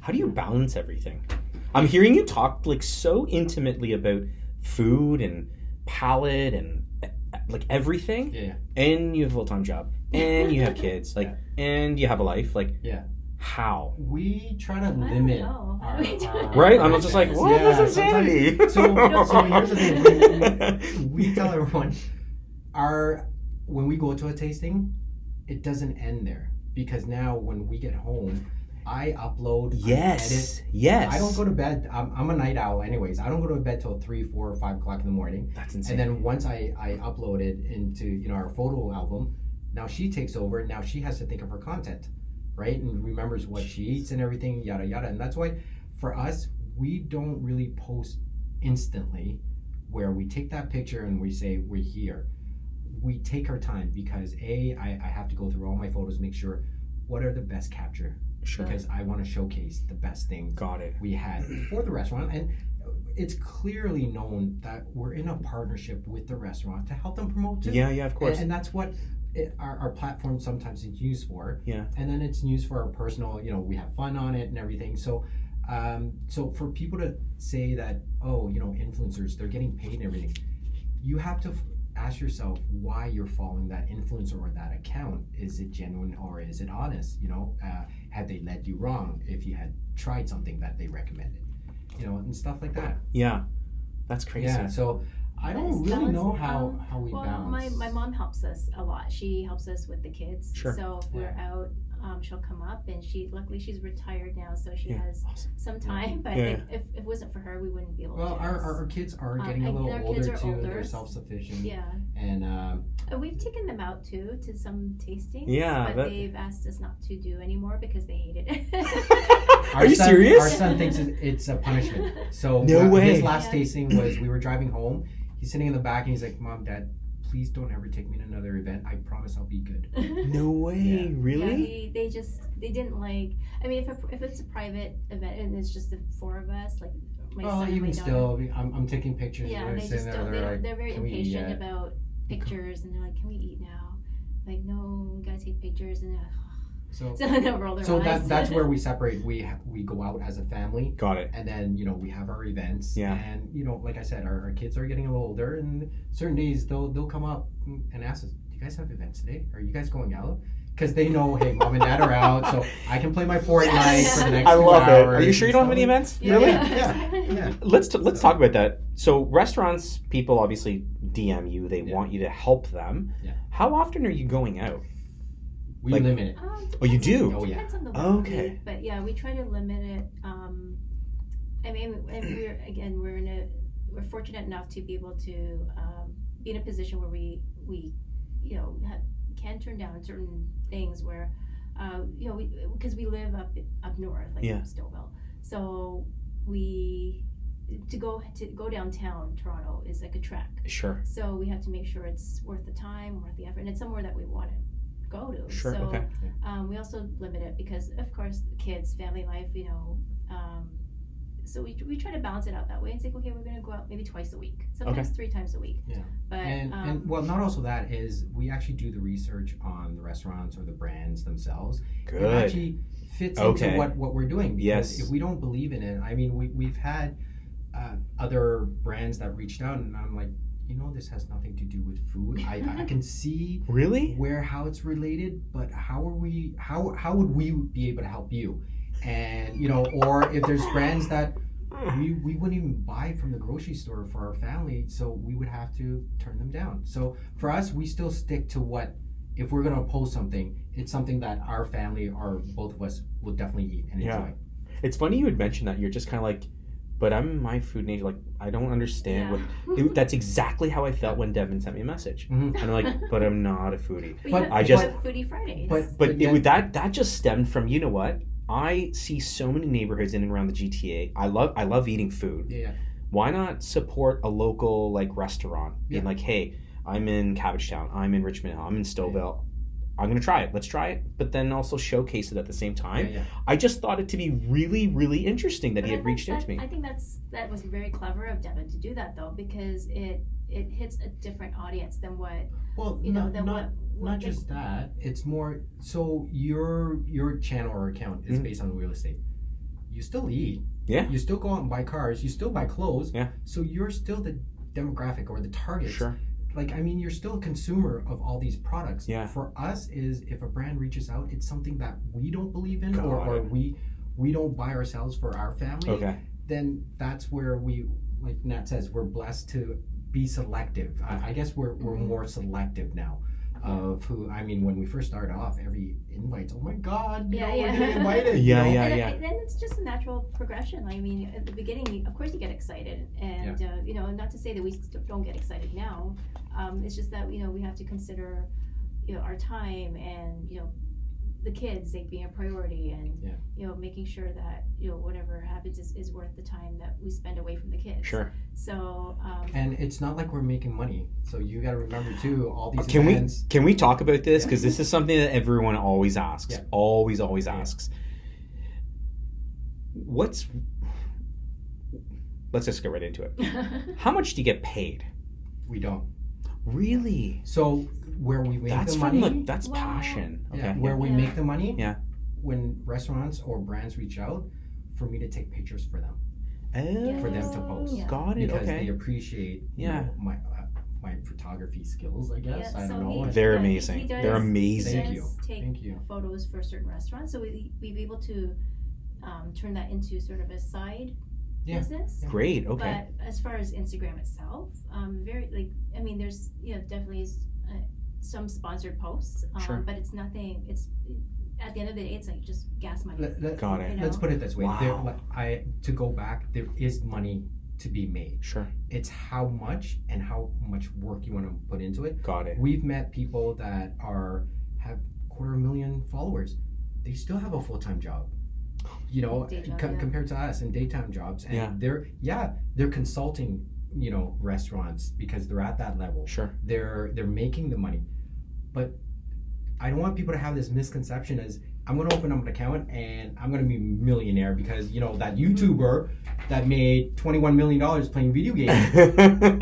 How do you balance everything? I'm hearing you talk like so intimately about food and palate and like everything. Yeah. And you have a full-time job and you have kids, like, and you have a life, like, Yeah. how? We try to limit our right? I'm just like, what is insanity? So here's the thing. We tell everyone, when we go to a tasting, it doesn't end there. Because now when we get home, I upload, yes, I edit. Yes. I don't go to bed. I'm a night owl anyways. I don't go to bed till 3, 4, or 5 o'clock in the morning. That's insane. And then once I upload it into our photo album, now she takes over. Now she has to think of her content, right? And remembers what she eats and everything, yada yada. And that's why for us, we don't really post instantly where we take that picture and we say we're here. We take our time because I have to go through all my photos, make sure what are the best capture. Sure. Because I want to showcase the best things we had for the restaurant. And it's clearly known that we're in a partnership with the restaurant to help them promote too. Yeah, of course. And that's what our platform sometimes is used for. Yeah. And then it's used for our personal, we have fun on it and everything. So so for people to say that, influencers, they're getting paid and everything, you have to ask yourself why you're following that influencer or that account. Is it genuine or is it honest? Had they led you wrong if you had tried something that they recommended, and stuff like that. Yeah, that's crazy. Yeah, so I don't really know how we balance. My mom helps us a lot. She helps us with the kids. Sure. So if we're out, she'll come up, and luckily she's retired now, so she has some time. But if it wasn't for her, we wouldn't be able to. Well, our kids are getting a little older too. And they're self-sufficient. Yeah. And we've taken them out too to some tastings. Yeah, but they've asked us not to do anymore because they hated it. Are you serious? Our son thinks it's a punishment. So no way. His last tasting was we were driving home. He's sitting in the back and he's like, "Mom, Dad, please don't ever take me to another event. I promise I'll be good." No way, really? Yeah, they didn't like. I mean, if it's a private event and it's just the 4 of us, like my son and my daughter. I'm taking pictures. Yeah, they just don't. They're very impatient about pictures, and they're like, "Can we eat now?" Like, no, we gotta take pictures, and they're like, so they'll roll their eyes. that's where we separate. We go out as a family. Got it. And then we have our events. Yeah. And like I said, our kids are getting a little older, and certain days they'll come up and ask us, "Do you guys have events today? Are you guys going out?" Because they know, hey, Mom and Dad are out, so I can play my Fortnite for the next 2 hours. I love it. Are you sure you don't have any events? Yeah. Really? Yeah. Let's talk about that. So restaurants, people obviously DM you. They want you to help them. Yeah. How often are you going out? We limit it. Oh, you do? Oh, yeah. Depends on the Okay. week, but yeah, we try to limit it. I mean, and we're fortunate enough to be able to be in a position where we can turn down certain things where because we live up north, like Stouffville, so to go downtown Toronto is like a trek. Sure. So we have to make sure it's worth the time, worth the effort, and it's somewhere that we want to go to. Sure. So Okay. we also limit it because, of course, kids, family life, so we try to balance it out that way and say, okay, we're going to go out maybe twice a week, sometimes 3 times a week. Yeah. But and well, not also that is we actually do the research on the restaurants or the brands themselves. Good. It actually fits into what we're doing. Because if we don't believe in it, I mean, we've had other brands that reached out, and I'm like, this has nothing to do with food. I can see really how it's related, but how would we be able to help you? And or if there's brands that we wouldn't even buy from the grocery store for our family, so we would have to turn them down. So for us, we still stick to what, if we're gonna post something, it's something that our family or both of us will definitely eat and enjoy. It's funny you would mention that. You're just kind of like, but I'm my food nature. Like, I don't understand that's exactly how I felt when Devin sent me a message. Mm-hmm. And I'm like, but I'm not a foodie. But I just Foodie Fridays. But that just stemmed from, you know what? I see so many neighborhoods in and around the GTA. I love eating food. Yeah. Why not support a local restaurant? Yeah. Being like, hey, I'm in Cabbagetown, I'm in Richmond Hill, I'm in Stouffville. I'm gonna try it. Let's try it, but then also showcase it at the same time. Yeah. I just thought it to be really, really interesting that he had reached out to me. I think that was very clever of Devin to do that though, because it hits a different audience than what. Well, not just that. It's more so your channel or account is based on real estate. you still eat. Yeah. You still go out and buy cars. You still buy clothes. Yeah. So you're still the demographic or the target. Sure. Like, I mean, you're still a consumer of all these products. Yeah. For us, is if a brand reaches out, it's something that we don't believe in, Got or it. we don't buy ourselves for our family. Okay. Then that's where we, like Nat says, we're blessed to be selective. I guess we're more selective now of who. I mean, when we first started off, every invite, oh my God, we're getting invited. Yeah, you know? And then it's just a natural progression. I mean, at the beginning, of course, you get excited, and you know, not to say that we don't get excited now. It's just that, you know, we have to consider, you know, our time and, you know, the kids, like, being a priority, and you know, making sure that, you know, whatever happens is worth the time that we spend away from the kids. Sure. So and it's not like we're making money, so you got to remember too, all these Can events. we talk about this, because this is something that everyone always asks. Yeah. Always asks. Let's just get right into it. How much do you get paid? We don't. Really? So where we make That's the from money, that's Wow. passion. Okay. where we make the money, when restaurants or brands reach out for me to take pictures for them, for them to post. Yeah. Got it. Because Okay. they appreciate you know, my photography skills, I guess. I don't know. They're amazing. He does, They're amazing. Thank He you. does take Thank you. photos for certain restaurants, so we've been able to turn that into sort of a side business. Great. Okay. But as far as Instagram itself, very, like, I mean, there's, you know, definitely some sponsored posts, Sure. but it's nothing. It's at the end of the day, it's like just gas money. Got it. You know? Let's put it this way. Wow. To go back, there is money to be made. Sure. It's how much and how much work you want to put into it. Got it. We've met people that have 250,000 followers. They still have a full-time job. You know, Day job, compared to us in daytime jobs, and they're consulting, you know, restaurants because they're at that level. Sure. They're making the money, but I don't want people to have this misconception as I'm going to open up an account and I'm going to be a millionaire because, you know, that YouTuber that made $21 million playing video games,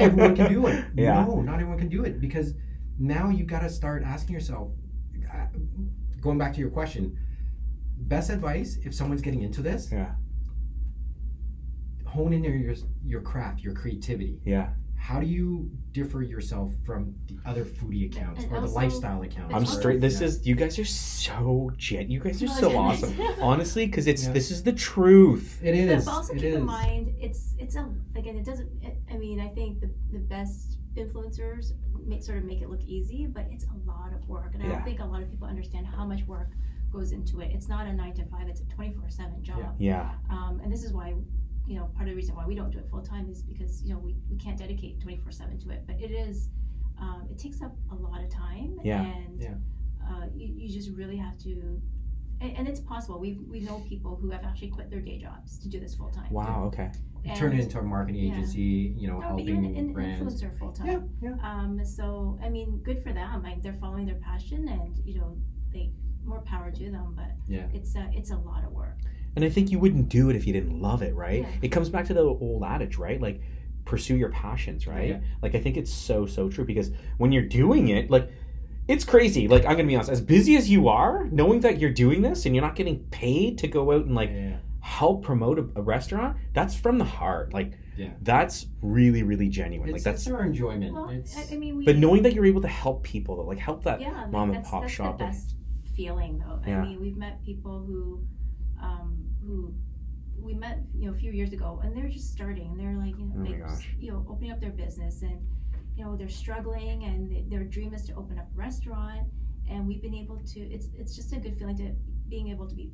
everyone can do it. Yeah. No, not everyone can do it, because now you got to start asking yourself, going back to your question, best advice if someone's getting into this, hone in your craft, your creativity. Yeah. How do you differ yourself from the other foodie accounts And or the also, lifestyle accounts? I'm Also- straight. You guys are so You guys are Oh, so goodness. awesome. Honestly, because this is the truth. It is. But also it keep is. in mind, it's again, it doesn't. I mean, I think the best influencers sort of make it look easy, but it's a lot of work, and I don't think a lot of people understand how much work goes into it. It's not a 9 to 5; it's a 24/7 job. Yeah. And this is why, you know, part of the reason why we don't do it full time is because, you know, we can't dedicate 24/7 to it. But it is, it takes up a lot of time, and you just really have to. And it's possible. We know people who have actually quit their day jobs to do this full time. Wow. Okay. Turn it into a marketing agency, you know, No, but helping even an brands. influencer full time. So I mean, good for them. Like, they're following their passion, and, you know, more power to them. But it's a lot of work. And I think you wouldn't do it if you didn't love it, right? Yeah. It comes back to the old adage, right? Like, pursue your passions, right? Yeah. Like, I think it's so true, because when you're doing it, like, it's crazy. Like, I'm gonna be honest, as busy as you are, knowing that you're doing this and you're not getting paid to go out and help promote a restaurant, that's from the heart. Like, that's really, really genuine. It's, like, that's our enjoyment. Well, I mean, but knowing that you're able to help people, like, help that mom and pop that's shop. the best feeling, though. Yeah. I mean, we've met people who we met, you know, a few years ago, and they're just starting, and they're like, you know, Oh my gosh. you know, opening up their business, and, you know, they're struggling, and their dream is to open up a restaurant, and we've been able to. It's just a good feeling to being able to be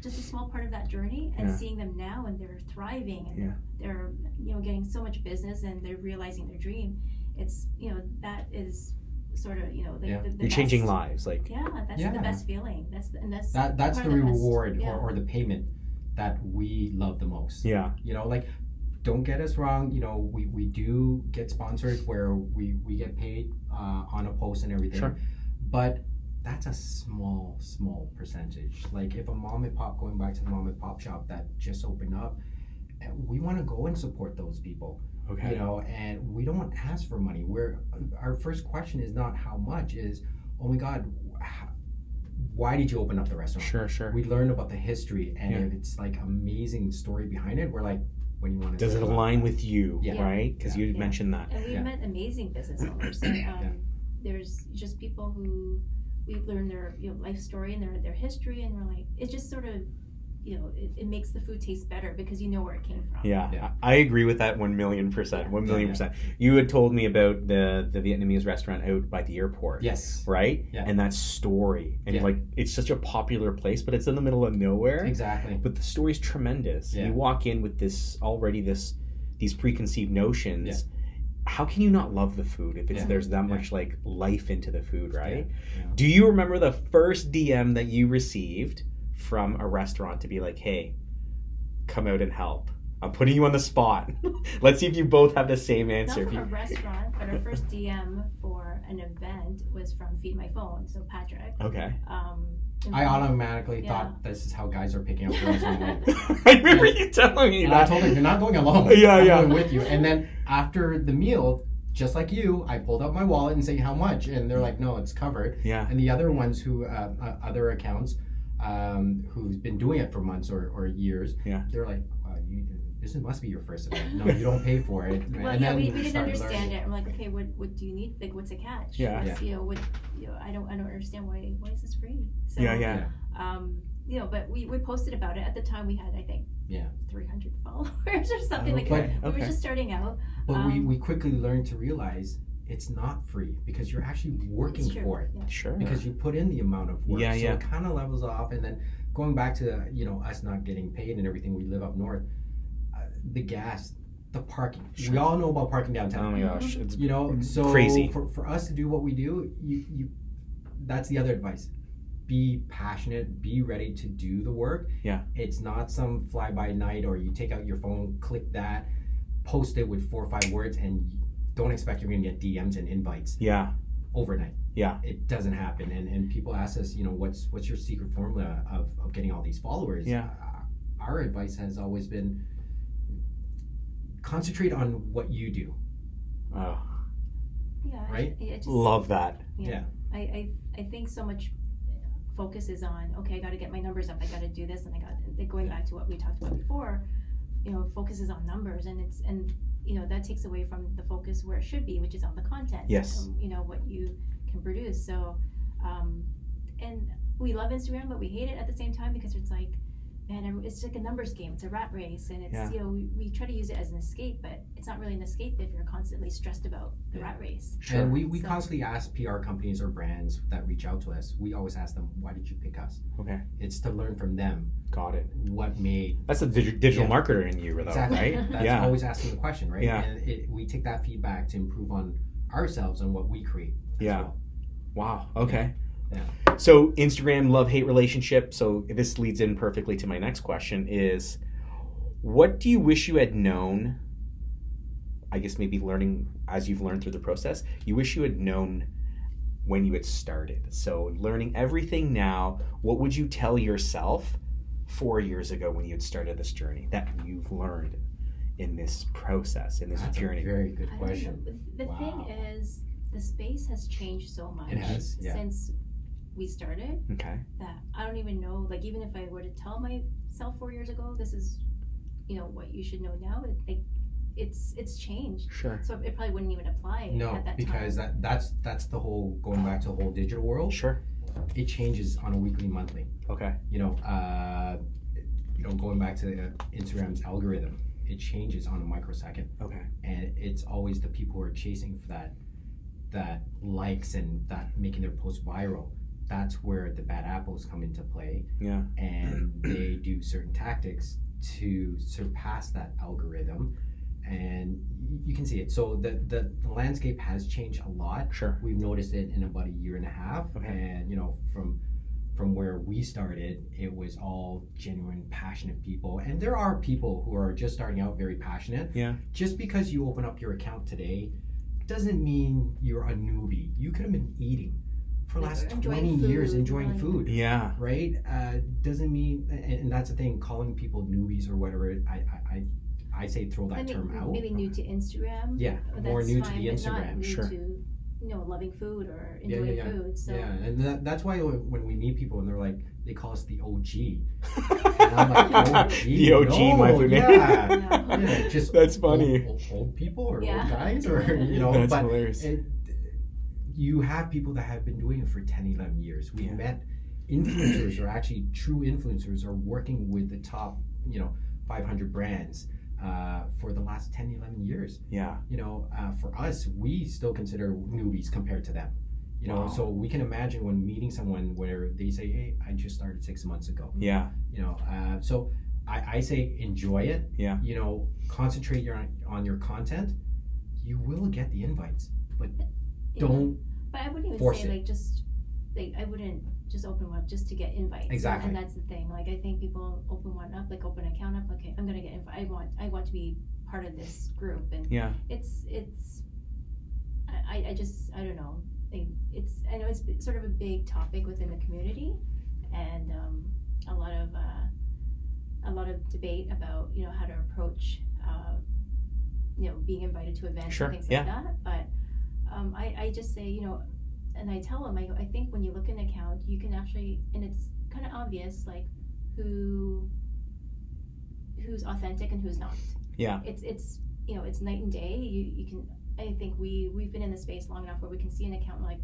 just a small part of that journey, and seeing them now, and they're thriving, and they're, you know, getting so much business, and they're realizing their dream. It's, you know, that is sort of, you know, the You're changing lives, like that's the best feeling. That's that's part the of best- reward or the payment that we love the most. Yeah. You know, like, don't get us wrong, you know, we do get sponsored where we get paid on a post and everything. Sure. But that's a small percentage. Like, if a mom and pop, going back to the mom and pop shop that just opened up, we want to go and support those people. Okay. You know, and we don't ask for money. Our first question is not how much, is, oh my God, why did you open up the restaurant? Sure. We learned about the history, and if it's like amazing story behind it, we're like, what do you want to Does it align with you, right? Because you mentioned that. And we've met amazing business owners. There's just people who we've learned their life story and their history, and we're like, it just sort of, it makes the food taste better because you know where it came from. Yeah. I agree with that 1,000,000%. 1,000,000%. You had told me about the Vietnamese restaurant out by the airport. Yes. Right? Yeah. And that story. And like, it's such a popular place, but it's in the middle of nowhere. Exactly. But the story's tremendous. Yeah. You walk in with these preconceived notions. Yeah. How can you not love the food if there's that much like life into the food, right? Yeah. Do you remember the first DM that you received from a restaurant to be like, hey, come out and help? I'm putting you on the spot. Let's see if you both have the same answer. Not from a restaurant, but our first DM for an event was from Feed My Phone, so Patrick. Okay. I automatically thought this is how guys are picking up girls online. I remember you telling me that. I told him, you're not going alone. I'm going with you. And then after the meal, just like you, I pulled out my wallet and say, how much? And they're like, no, it's covered. Yeah. And the other ones who, other accounts, who's been doing it for months or years, they're like, wow, this must be your first event. No, you don't pay for it. Well, and then we didn't understand learning. it. I'm like, okay, what do you need? Like, what's a catch? Yeah. I don't understand why is this free? So, but we posted about it. At the time, we had, I think, 300 followers or something like that. We were just starting out. But we quickly learned to realize it's not free because you're actually working for it. Yeah. Sure. Because you put in the amount of work. Yeah, so it kind of levels off. And then going back to, us not getting paid and everything, we live up north, the gas, the parking. Sure. We all know about parking downtown. Oh my gosh. It's so crazy. For us to do what we do, you that's the other advice. Be passionate, be ready to do the work. Yeah. It's not some fly-by-night or you take out your phone, click that, post it with 4 or 5 words, and don't expect you're going to get DMs and invites. Yeah. Overnight. Yeah. It doesn't happen. And people ask us, what's your secret formula of getting all these followers? Yeah. Our advice has always been concentrate on what you do. Oh. Yeah. Right? I just love that. Yeah. I think so much focus is on, okay, I got to get my numbers up. I got to do this. And going back to what we talked about before, focus is on numbers and that takes away from the focus where it should be, which is on the content. Yes. What you can produce. So, and we love Instagram, but we hate it at the same time because it's like, man, it's like a numbers game. It's a rat race, and it's we try to use it as an escape, but it's not really an escape if you're constantly stressed about the rat race. Sure. And we constantly ask PR companies or brands that reach out to us. We always ask them, "Why did you pick us?" Okay. It's to learn from them. Got it. What made that's a digital marketer in you, though, exactly. right? That's always asking the question, right? Yeah. And we take that feedback to improve on ourselves and what we create. Well. Wow. Okay. Yeah. So Instagram love-hate relationship. So this leads in perfectly to my next question is, what do you wish you had known, I guess maybe learning as you've learned through the process, you wish you had known when you had started? So learning everything now, what would you tell yourself 4 years ago when you had started this journey that you've learned in this process, in this journey? A very good question. The thing is, the space has changed so much since we started. Okay. That I don't even know, like, even if I were to tell myself 4 years ago, this is, what you should know now, it's changed. Sure. So it probably wouldn't even apply at that because time. that's the whole, going back to the whole digital world. Sure. It changes on a weekly, monthly. Okay. Going back to Instagram's algorithm, it changes on a microsecond. Okay. And it's always the people who are chasing for that likes and that making their post viral. That's where the bad apples come into play. Yeah. And they do certain tactics to surpass that algorithm. And you can see it. So the landscape has changed a lot. Sure. We've noticed it in about 1.5 years. Okay. And from where we started, it was all genuine, passionate people. And there are people who are just starting out very passionate. Yeah. Just because you open up your account today doesn't mean you're a newbie. You could have been eating for the last 20 years, enjoying food. Yeah. Right? Doesn't mean, and that's the thing, calling people newbies or whatever, I say throw that term out. Maybe new to Instagram. Yeah, more new to the Instagram. Not new sure. To, loving food or enjoying food. So and that's why when we meet people and they're like, they call us the OG. And I'm like, OG? The OG, no, my food. Yeah, just that's funny. Old people or old guys or That's but hilarious. You have people that have been doing it for 10, 11 years. We met influencers, or actually true influencers, are working with the top 500 brands for the last 10, 11 years. Yeah. For us, we still consider newbies compared to them. Wow. So we can imagine when meeting someone where they say, "Hey, I just started 6 months ago." Yeah. So I say enjoy it. Yeah. Concentrate on your content. You will get the invites, but don't. But I wouldn't even force say it. I wouldn't just open one up just to get invites. Exactly. And that's the thing. Like, I think people open one up, like open an account up. Okay, I'm gonna get invited. I want to be part of this group, and it's. I don't know. I know it's sort of a big topic within the community, and a lot of debate about how to approach being invited to events and things like that. But I just say and I tell them I think when you look at an account, you can actually, and it's kind of obvious like who's authentic and who's not. Yeah. It's night and day. You can. I think we've been in the space long enough where we can see an account like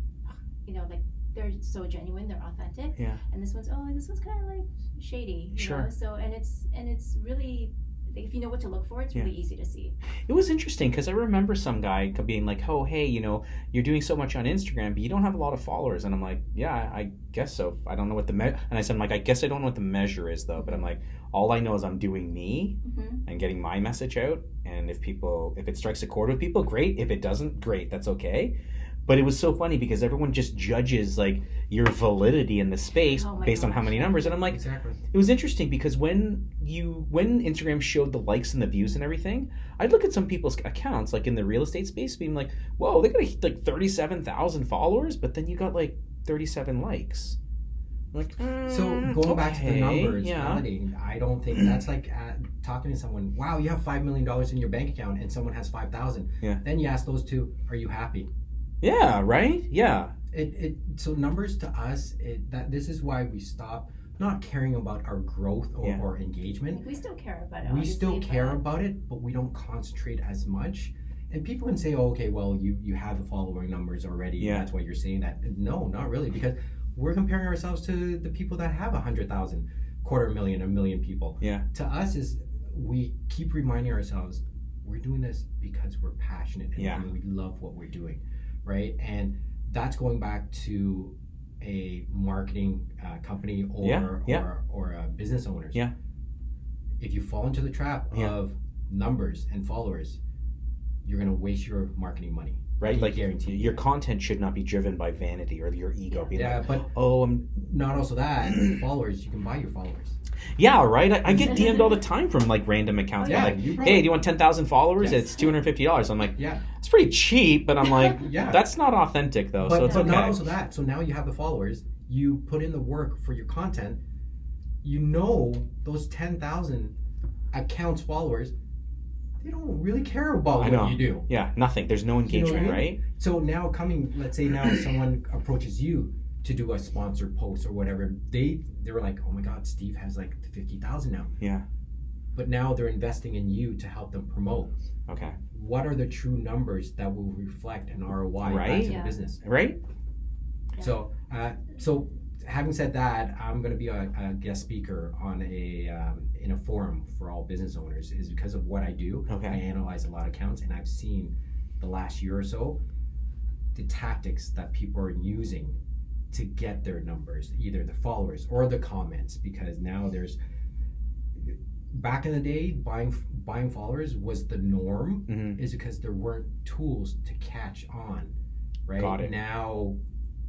they're so genuine, they're authentic. Yeah. And this one's kind of like shady. You know? So and it's really, if you know what to look for, it's really easy to see. It was interesting because I remember some guy being like, "Oh, hey, you're doing so much on Instagram, but you don't have a lot of followers." And I'm like, "Yeah, I guess so. I don't know what and I said, I'm like, I guess I don't know what the measure is though. But I'm like, all I know is I'm doing me and getting my message out. And if it strikes a chord with people, great. If it doesn't, great. That's okay." But it was so funny because everyone just judges like your validity in the space based on how many numbers. And I'm like, exactly. It was interesting because when Instagram showed the likes and the views and everything, I'd look at some people's accounts like in the real estate space being like, whoa, they got like 37,000 followers, but then you got like 37 likes. Like, so going back to the numbers, validating, I don't think that's like talking to someone, wow, you have $5 million in your bank account and someone has 5,000. Yeah. Then you ask those two, are you happy? Yeah, right? Yeah. So numbers to us, this is why we stop not caring about our growth or engagement. We still care about it. We still care about it, but we don't concentrate as much. And people can say, "Oh, okay, well, you have the following numbers already. Yeah. That's why you're saying that." No, not really, because we're comparing ourselves to the people that have 100,000, 250,000, 1 million people. Yeah. To us, we keep reminding ourselves we're doing this because we're passionate and we love what we're doing. Right, and that's going back to a marketing company or business owners. Yeah. If you fall into the trap of numbers and followers, you're going to waste your marketing money. Right, like your content should not be driven by vanity or your ego. But I'm not also that followers. You can buy your followers. Yeah, right. I get DM'd all the time from like random accounts. Like, hey, do you want 10,000 followers? Yes. It's $250. I'm like, it's pretty cheap, but I'm like, that's not authentic though. But, so it's okay. Not also that. So now you have the followers. You put in the work for your content. Those 10,000 accounts followers, they don't really care about what you do. Yeah, nothing. There's no engagement, right? So now let's say now someone approaches you to do a sponsored post or whatever, they were like, "Oh my God, Steve has like 50,000 now." Yeah. But now they're investing in you to help them promote. Okay. What are the true numbers that will reflect an ROI back to the business? Right. Yeah. So having said that, I'm going to be a guest speaker on in a forum for all business owners. Is because of what I do. Okay. I analyze a lot of accounts, and I've seen the last year or so the tactics that people are using to get their numbers, either the followers or the comments, because now back in the day, buying followers was the norm, is because there weren't tools to catch on, right? Got it. Now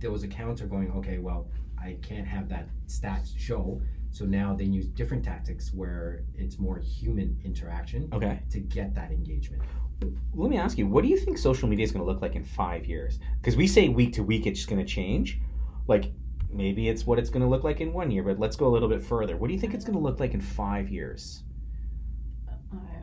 those accounts are going, okay, well, I can't have that stats show, so now they use different tactics where it's more human interaction to get that engagement. Let me ask you, what do you think social media is going to look like in 5 years? Because we say week to week it's going to change. Like, maybe it's what it's going to look like in 1 year, but let's go a little bit further. What do you think it's going to look like in 5 years?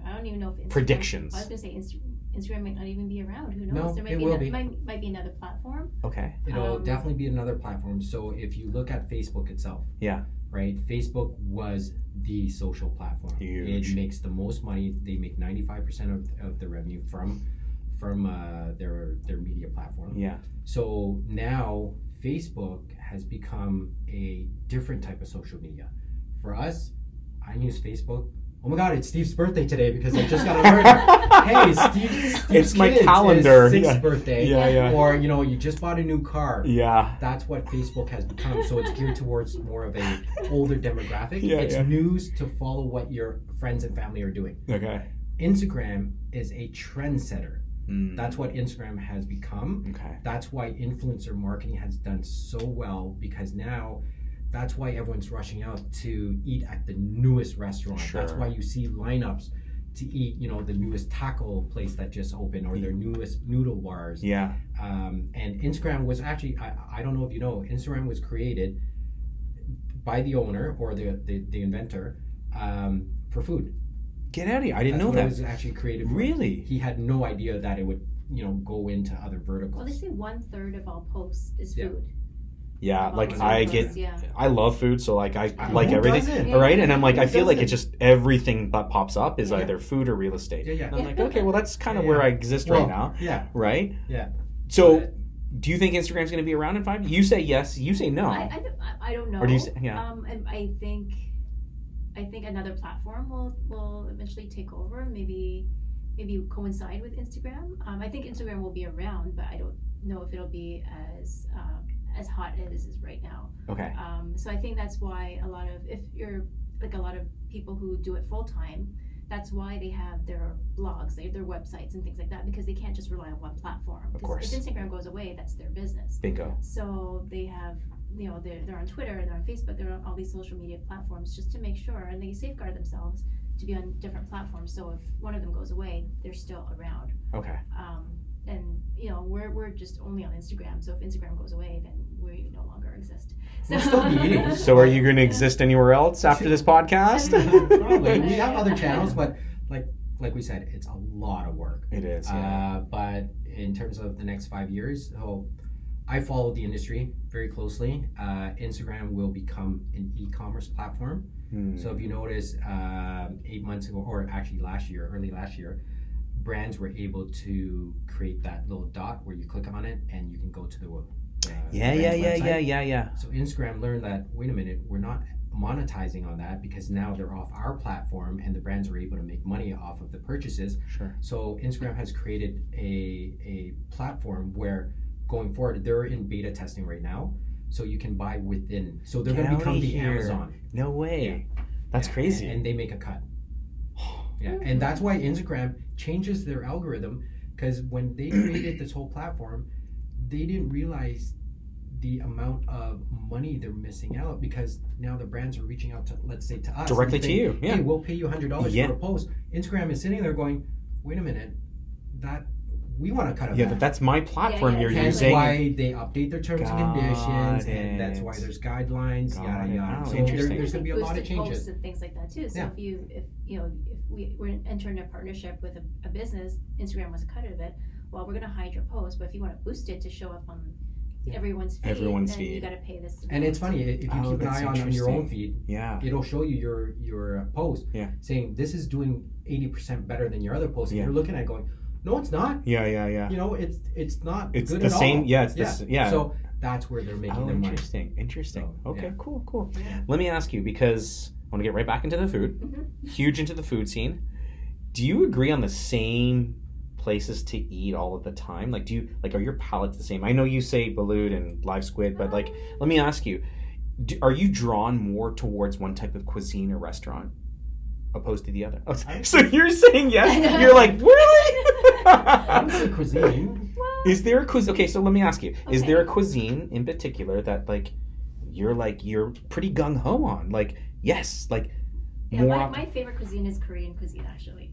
I don't even know if predictions. I was going to say Instagram might not even be around. Who knows? No, There might it be will be. Might be another platform. Okay. It'll definitely be another platform. So if you look at Facebook itself, Yeah. right? Facebook was the social platform. Huge. It makes the most money. They make 95% of the revenue from their media platform. Yeah. So now Facebook has become a different type of social media. For us, I use Facebook. Oh my God, it's Steve's birthday today because I just got alerted. Hey, Steve's It's my kid's calendar. 6th birthday. Yeah. Or, you just bought a new car. Yeah. That's what Facebook has become. So it's geared towards more of a older demographic. Yeah, It's yeah. news to follow what your friends and family are doing. Okay. Instagram is a trendsetter. Mm. That's what Instagram has become. Okay. That's why influencer marketing has done so well, because now that's why everyone's rushing out to eat at the newest restaurant. Sure. That's why you see lineups to eat, the newest taco place that just opened or their newest noodle bars. Yeah. And Instagram was actually, I don't know if you know, Instagram was created by the owner or the inventor for food. Get out of here! I didn't That's know what that. it was actually created for. Really? He had no idea that it would, go into other verticals. Well, they say 1/3 of all posts is Yeah. food. Yeah. Of all Like those I posts, get. Yeah. I love food, so like I Who like everything, doesn't? right? And I'm like, Who I feel like doesn't? it's just everything that pops up is Yeah. either food or real estate. Yeah, yeah. And I'm like, okay, well that's kind of Yeah, where yeah. I exist Well, right now, Yeah, right? yeah. So, But- do you think Instagram's going to be around in 5 years? You say yes. You say no. I don't know. Or do you say, yeah? And I think another platform will eventually take over. Maybe coincide with Instagram. I think Instagram will be around, but I don't know if it'll be as hot as it is right now. Okay. So I think that's why a lot of people who do it full time, that's why they have their blogs, their websites and things like that, because they can't just rely on one platform. Of course. If Instagram goes away, that's their business. Bingo. So they have, they're on Twitter, they're on Facebook, they're on all these social media platforms just to make sure, and they safeguard themselves to be on different platforms. So if one of them goes away, they're still around. Okay. And we're just only on Instagram. So if Instagram goes away, then we no longer exist. So We'll still be eating. So, are you going to exist anywhere else after this podcast? Probably. We have other channels, but like we said, it's a lot of work. It is. Yeah. But in terms of the next 5 years, I follow the industry very closely. Instagram will become an e-commerce platform. So if you notice, 8 months ago, or actually early last year, brands were able to create that little dot where you click on it and you can go to the brand's website. Yeah. So Instagram learned that, wait a minute, we're not monetizing on that because now they're off our platform and the brands are able to make money off of the purchases. Sure. So Instagram has created a platform where going forward, they're in beta testing right now. So you can buy within. So they're going to become the Amazon. No way. That's crazy. And they make a cut. Yeah, and that's why Instagram changes their algorithm, because when they created this whole platform, they didn't realize the amount of money they're missing out, because now the brands are reaching out to, let's say, to us Directly to you. Yeah. Hey, we'll pay you $100 Yeah. for a post. Instagram is sitting there going, wait a minute, that we want to cut it Yeah, back. but that's my platform Yeah, you're Hence using. why they update their terms and conditions, Got and that's it. why there's guidelines, Got yada it. yada. Oh, So interesting. there's going to be a lot of Boosted posts changes. and things like that too. So Yeah. if we're entering a partnership with a business, Instagram was a cut of it. Well, we're gonna hide your post, but if you want to boost it to show up on everyone's feed, Everyone's then feed. you got to pay this. And it's funny, if you keep an that's eye on your own interesting. feed, Yeah. it'll show you your post Yeah. saying this is doing 80% better than your other post. And Yeah. you're looking at it going, no, it's not. Yeah. It's not It's good the at same. all. Yeah. It's this. Yeah. So that's where they're making Oh, their money. interesting. So, Okay, yeah. cool. Yeah. Let me ask you, because I want to get right back into the food. Mhm. Huge into the food scene. Do you agree on the same places to eat all of the time? Like, are your palates the same? I know you say balut and live squid, but like, let me ask you, are you drawn more towards one type of cuisine or restaurant opposed to the other? Oh, so you're saying yes? You're like, really? I would say cuisine. Is there a cuisine? Okay, so let me ask you: Is Okay. there a cuisine in particular that you're pretty gung ho on? Like, yes, like Yeah, more. my favorite cuisine is Korean cuisine, actually.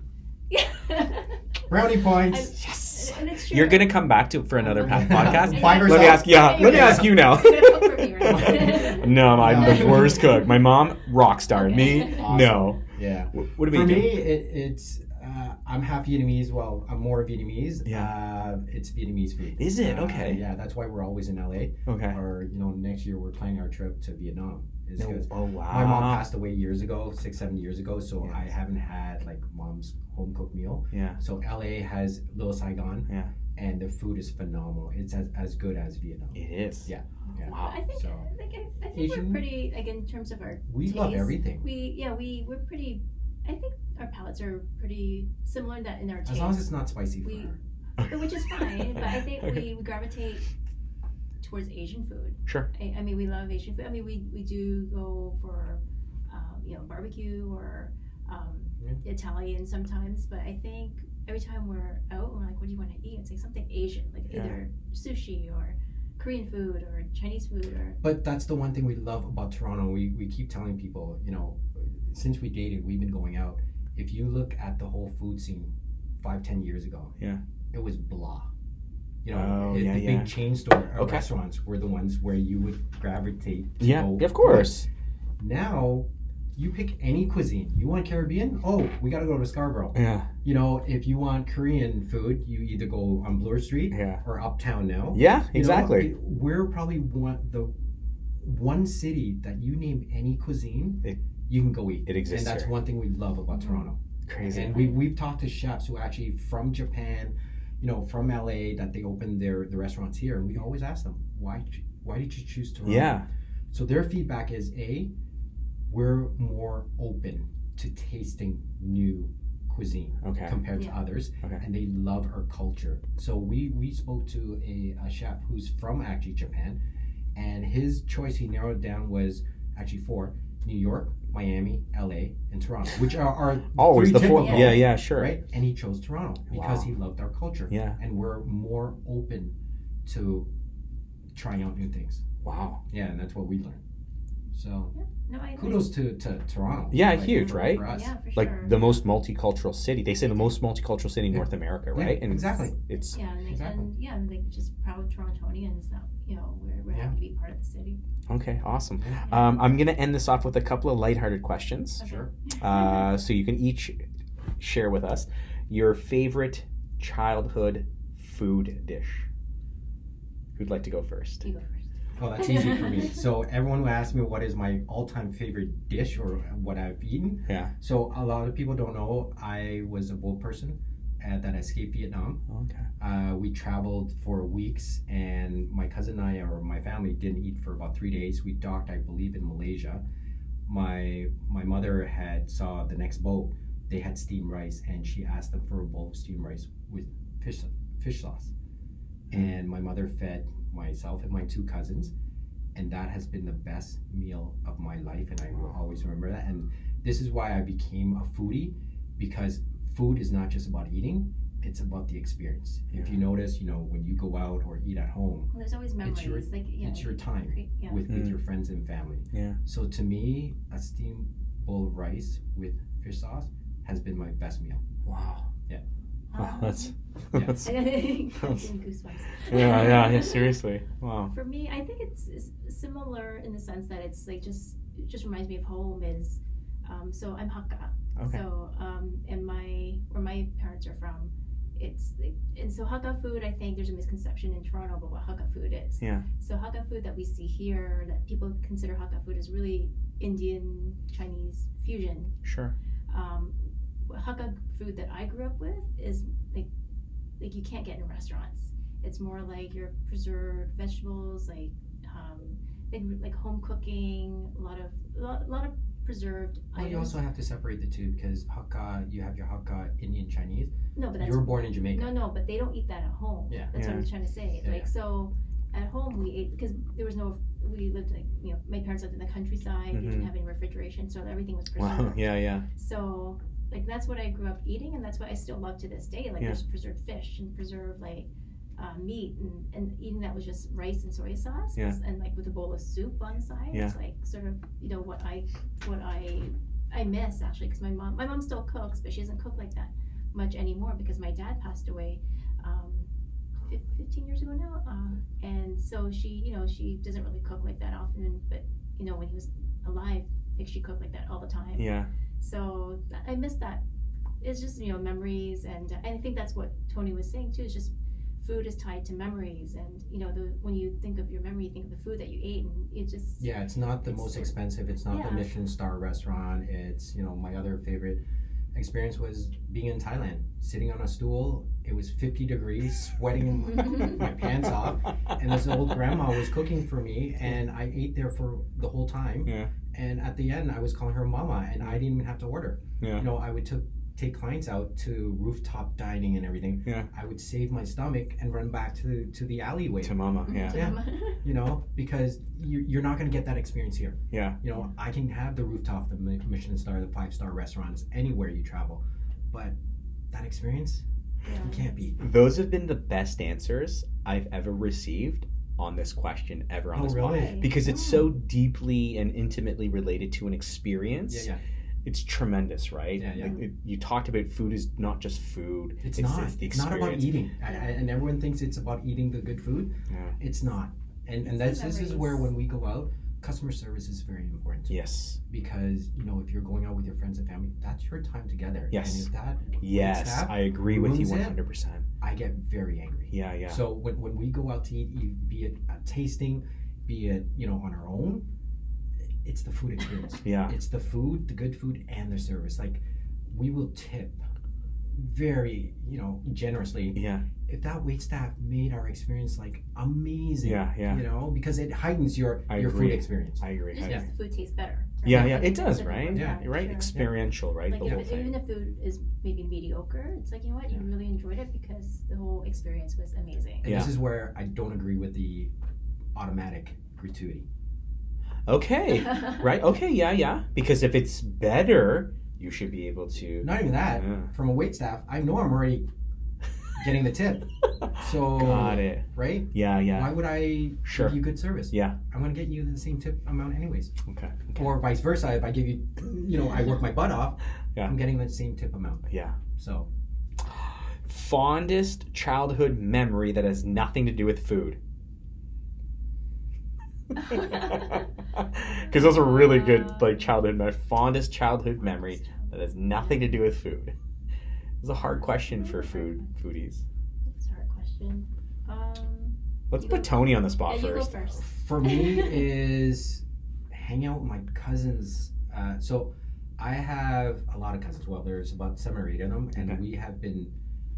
Brownie points. Yes. And it's true. You're gonna come back to for another podcast. By Let me herself. ask. Yeah, let me ask you now. You're gonna cook for me, right? No, I'm No. the worst cook. My mom, rock star. Okay. Me, Awesome. no. Yeah. What do we For do? me, it's I'm half Vietnamese. Well, I'm more Vietnamese. Yeah. It's Vietnamese food. Is it? Okay. Yeah, that's why we're always in LA. Okay. Or next year we're planning our trip to Vietnam. Oh wow. My mom passed away years ago, 6-7 years ago. So I haven't had like mom's home cooked meal. Yeah. So LA has Little Saigon. Yeah. And the food is phenomenal. It's as good as Vietnam. It is. Yeah. Wow. I think I think we're pretty, like, in terms of our we taste, love everything. We're pretty. I think our palates are pretty similar in that in our taste. As long as it's not spicy for her. Which is fine, but I think we gravitate towards Asian food. Sure. I mean, we love Asian food. I mean, we do go for barbecue or Italian sometimes, but I think every time we're out, we're like, what do you want to eat? It's like something Asian, like either sushi or Korean food or Chinese food or. But that's the one thing we love about Toronto. We keep telling people, since we dated, we've been going out. If you look at the whole food scene 5-10 years ago, it was blah. The big chain store restaurants were the ones where you would gravitate to go. Of course. Now, you pick any cuisine. You want Caribbean? Oh, we got to go to Scarborough. Yeah. If you want Korean food, you either go on Bloor Street or Uptown now. Yeah, exactly. We're probably one city that you name any cuisine, you can go eat. It exists. And that's one thing we love about Toronto. Crazy. And we've talked to chefs who actually from Japan, from LA, that they opened the restaurants here, and we always ask them, why did you choose Toronto? Yeah. So their feedback is we're more open to tasting new cuisine compared to others, and they love our culture. So we spoke to a chef who's from actually Japan, and his choice, he narrowed down, was actually 4: New York, Miami, LA, and Toronto, which are always the 4. typical, Yeah, sure. Right? And he chose Toronto because he loved our culture. Yeah. And we're more open to trying out new things. Wow. Yeah, and that's what we learned. So I kudos to Toronto. Yeah, huge, right? For us. Yeah, for Like sure. the most multicultural city. They say the most multicultural city in North America, right? Yeah, exactly. It's and like just proud Torontonians that we're happy to be part of the city. okay, awesome. I'm gonna end this off with a couple of lighthearted questions. Okay. Sure. So you can each share with us your favorite childhood food dish. Who'd like to go first? You go first. Oh, that's easy for me. So everyone who asks me what is my all-time favorite dish or what I've eaten. Yeah. So a lot of people don't know I was a boat person that escaped Vietnam. Okay. We traveled for weeks, and my cousin and I, or my family, didn't eat for about 3 days. We docked, I believe, in Malaysia. My mother had saw the next boat. They had steamed rice, and she asked them for a bowl of steamed rice with fish sauce. And my mother fed myself and my 2 cousins, and that has been the best meal of my life, and I will always remember that. And this is why I became a foodie, because food is not just about eating, it's about the experience. If you notice, when you go out or eat at home, Well, there's always memories. it's your time with your friends and family. Yeah. So to me, a steamed bowl of rice with fish sauce has been my best meal. Wow. Yeah. Wow, that's getting goosebumps. yeah, seriously. Wow. For me, I think it's similar in the sense that it's like just reminds me of home. Is so I'm Hakka. Okay. So and where my parents are from, it's like, and so Hakka food, I think there's a misconception in Toronto about what Hakka food is. Yeah. So Hakka food that we see here, that people consider Hakka food, is really Indian Chinese fusion. Sure. Hakka food that I grew up with is like you can't get in restaurants. It's more like your preserved vegetables, like home cooking, a lot of preserved Well, items. you also have to separate the two, because Hakka, you have your Hakka Indian Chinese. No, but you were born in Jamaica. No, but they don't eat that at home. Yeah. That's what I'm trying to say. Yeah, So at home we ate, because there was we lived my parents lived in the countryside. They didn't have any refrigeration, so everything was preserved. Wow. Yeah. So that's what I grew up eating, and that's what I still love to this day. There's preserved fish and preserved meat, and eating that was just rice and soy sauce, and with a bowl of soup on the side. It's sort of what I miss, actually, because my mom still cooks, but she doesn't cook like that much anymore because my dad passed away 15 years ago now, and so she doesn't really cook like that often, but when he was alive, she cooked like that all the time. Yeah. So I miss that it's just memories, and I think that's what Tony was saying too. It's just food is tied to memories, and when you think of your memory, you think of the food that you ate, and it just it's not the most expensive. It's not the Michelin star restaurant. It's my other favorite experience was being in Thailand, sitting on a stool. It was 50 degrees, sweating my pants off, and this old grandma was cooking for me, and I ate there for the whole time. Yeah. And at the end, I was calling her mama, and I didn't even have to order. Yeah. I would take clients out to rooftop dining and everything. Yeah. I would save my stomach and run back to the alleyway. To mama, yeah. Yeah. Because you're not going to get that experience here. Yeah. I can have the rooftop, the Michelin star, the 5-star restaurants anywhere you travel, but that experience, you can't beat. Those have been the best answers I've ever received on this question ever on this podcast, because it's so deeply and intimately related to an experience. Yeah. It's tremendous, right? Yeah. You talked about food is not just food. It's the not. It's not about eating. And everyone thinks it's about eating the good food. Yeah. It's not. And this is where, when we go out, customer service is very important. Yes. Because, if you're going out with your friends and family, that's your time together. Yes. And if that Yes, I agree with you 100%. I get very angry. Yeah. So when we go out to eat, be it a tasting, be it, on our own, it's the food experience. Yeah. It's the food, the good food, and the service. Like, we will tip very, generously. Yeah. If that waitstaff made our experience amazing. Yeah. Because it heightens your food experience. I agree. Just makes the food taste better. Right? Yeah, it does, right? Yeah. Right? Sure. Experiential, right? Like the whole thing. Even if food is maybe mediocre, it's like, you really enjoyed it because the whole experience was amazing. And this is where I don't agree with the automatic gratuity. Okay. Right? Okay, yeah. Because if it's better, you should be able to... Not even that. Yeah. From a waitstaff, I know I'm already getting the tip. So... Got it. Right? Yeah. Why would I give you good service? Yeah. I'm going to get you the same tip amount anyways. Okay. Or vice versa. If I give you, I work my butt off, I'm getting the same tip amount. Yeah. So... Fondest childhood memory that has nothing to do with food. Because those are really good, childhood. My fondest childhood memory that has nothing to do with food. It's a hard question for foodies. It's a hard question. Let's put Tony on the spot first. You go first. For me, is hang out with my cousins. So I have a lot of cousins. Well, there's about 7 or 8 of them, and we have been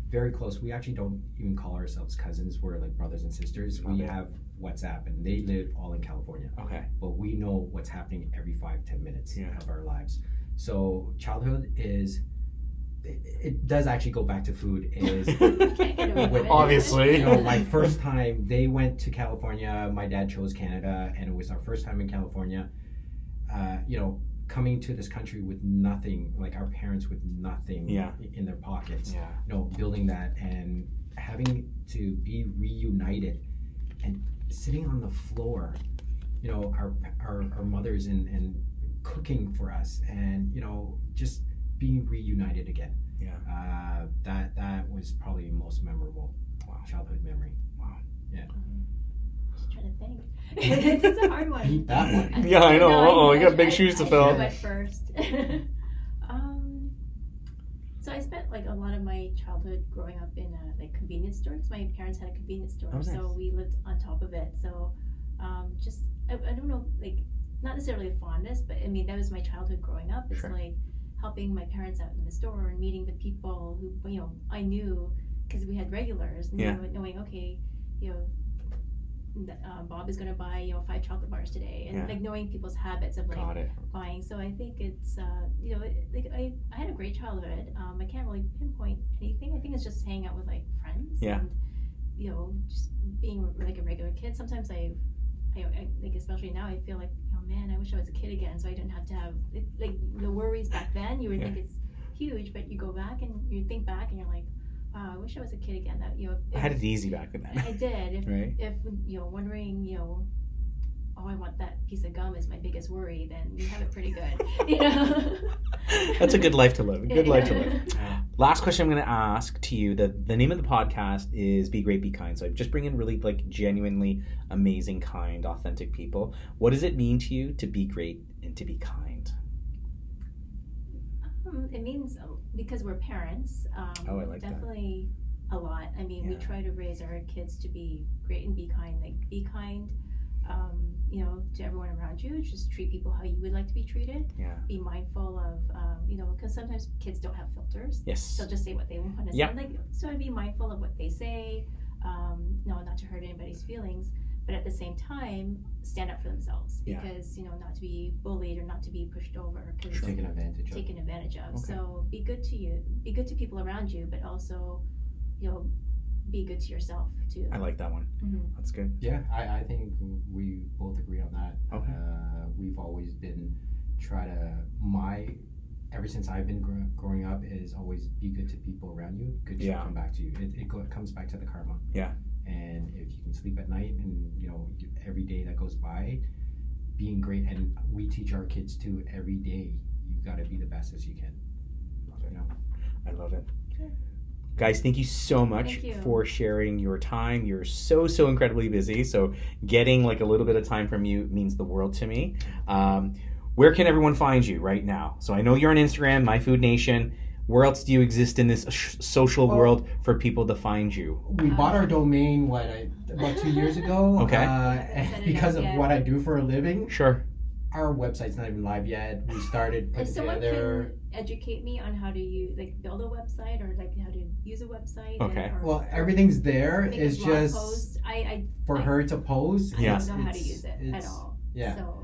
very close. We actually don't even call ourselves cousins. We're like brothers and sisters. We have WhatsApp, and they live all in California. Okay. But we know what's happening every 5-10 minutes of our lives. So childhood is, it does actually go back to food. Is obviously, my first time they went to California. My dad chose Canada, and it was our first time in California. Coming to this country with nothing, like our parents with nothing in their pockets. Building that and having to be reunited and sitting on the floor, our mothers and cooking for us, and just being reunited again. That was probably most memorable childhood memory. Just trying to think. It's a hard one. Beat that one. Yeah, I know. You got big shoes to fill. I went first. So I spent a lot of my childhood growing up in a convenience store, because my parents had a convenience store, so we lived on top of it. So I don't know, not necessarily the fondest, but I mean that was my childhood growing up. It's helping my parents out in the store and meeting the people who I knew, because we had regulars, knowing okay, Bob is going to buy 5 chocolate bars today, and knowing people's habits of buying. So I think it's I had a great childhood. I can't really pinpoint anything. I think it's just hanging out with friends and just being a regular kid. Sometimes I especially now I feel man, I wish I was a kid again, so I didn't have to have the worries back then. You would think it's huge, but you go back and you think back and you're like, wow, I wish I was a kid again. That I had it easy back then. I did. If wondering, I want that piece of gum is my biggest worry, then you have it pretty good. That's a good life to live. Life to live. Last question I'm going to ask to you. The name of the podcast is Be Great, Be Kind. So I just bring in really genuinely amazing, kind, authentic people. What does it mean to you to be great and to be kind? It means because we're parents. Oh, I like that. Definitely a lot. I mean, we Yeah. try to raise our kids to be great and be kind. Like be kind, you know, to everyone around you. Just treat people how you would like to be treated. Yeah. Be mindful of, you know, because sometimes kids don't have filters. Yes. They'll just say what they want to Yep. say. Like, so be mindful of what they say. No, not to hurt anybody's feelings, but at the same time, stand up for themselves Yeah. because, you know, not to be bullied or not to be pushed over. Because Taken advantage of. taken advantage of. Okay. So be good to you, be good to people around you, but also, you know, be good to yourself too. I like that one. Mhm. That's good. Yeah, I think we both agree on that. Okay. We've always been ever since I've been growing up is always be good to people around you. Good shit Yeah. come back to you. It comes back to the karma. Yeah. And if you can sleep at night and, you know, every day that goes by, being great, and we teach our kids too, every day, you got to be the best as you can. Love it. You know? I love it. Sure. Guys, thank you so much Thank you. for sharing your time. You're so incredibly busy. So getting like a little bit of time from you means the world to me. Where can everyone find you right now? So I know you're on Instagram, My Food Nation. Where else do you exist in this social world for people to find you? We bought our domain, about 2 years ago. Okay. And because of what I do for a living, Sure. our website's not even live yet. We started If putting someone together. can educate me on how to use, like, build a website or like how to use a website. Okay. Well, everything's there. make a It's blog just post. I for her to post. I Yeah. don't know how to use it at it's- all. Yeah. So,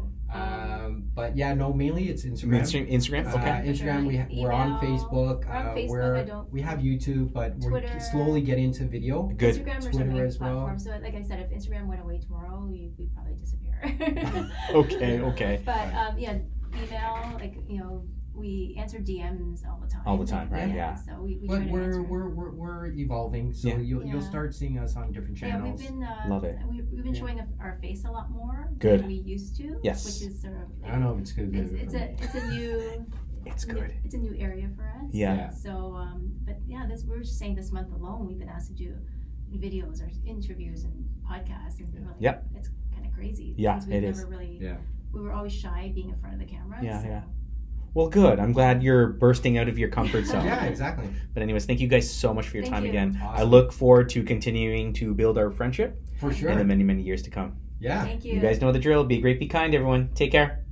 But yeah, no, mainly it's Instagram. Instagram? Okay. Instagram. We're on Email. Facebook. We're on Facebook, we have YouTube, but we're Twitter. slowly getting into video. Good. Instagram is our Twitter main as well. platform. So, like I said, if Instagram went away tomorrow, we'd probably disappear. Okay. But yeah, email, like, you know, we answer DMs all the time. All the time, right? Yeah. So we try But to we're answer. we're evolving, so Yeah. you'll Yeah. start seeing us on different Yeah, we've channels. been Love it. We've been Yeah. showing our face a lot more Good. than we used to. Yes. Which is sort of I don't know if it's good. It's a new It's good. it's a new area for us. Yeah. So but yeah, we were just saying this month alone we've been asked to do videos or interviews and podcasts, and we're like, Yep. it's kind of crazy. Yeah, Since we've it never is. really Yeah. we were always shy being in front of the camera. Yeah, so. yeah. Well, good. I'm glad you're bursting out of your comfort zone. Yeah, exactly. But anyways, thank you guys so much for your Thank time you. again. I Awesome. look forward to continuing to build our friendship For sure. in the many years to come. Yeah. Thank you. You guys know the drill. Be great, be kind, everyone. Take care.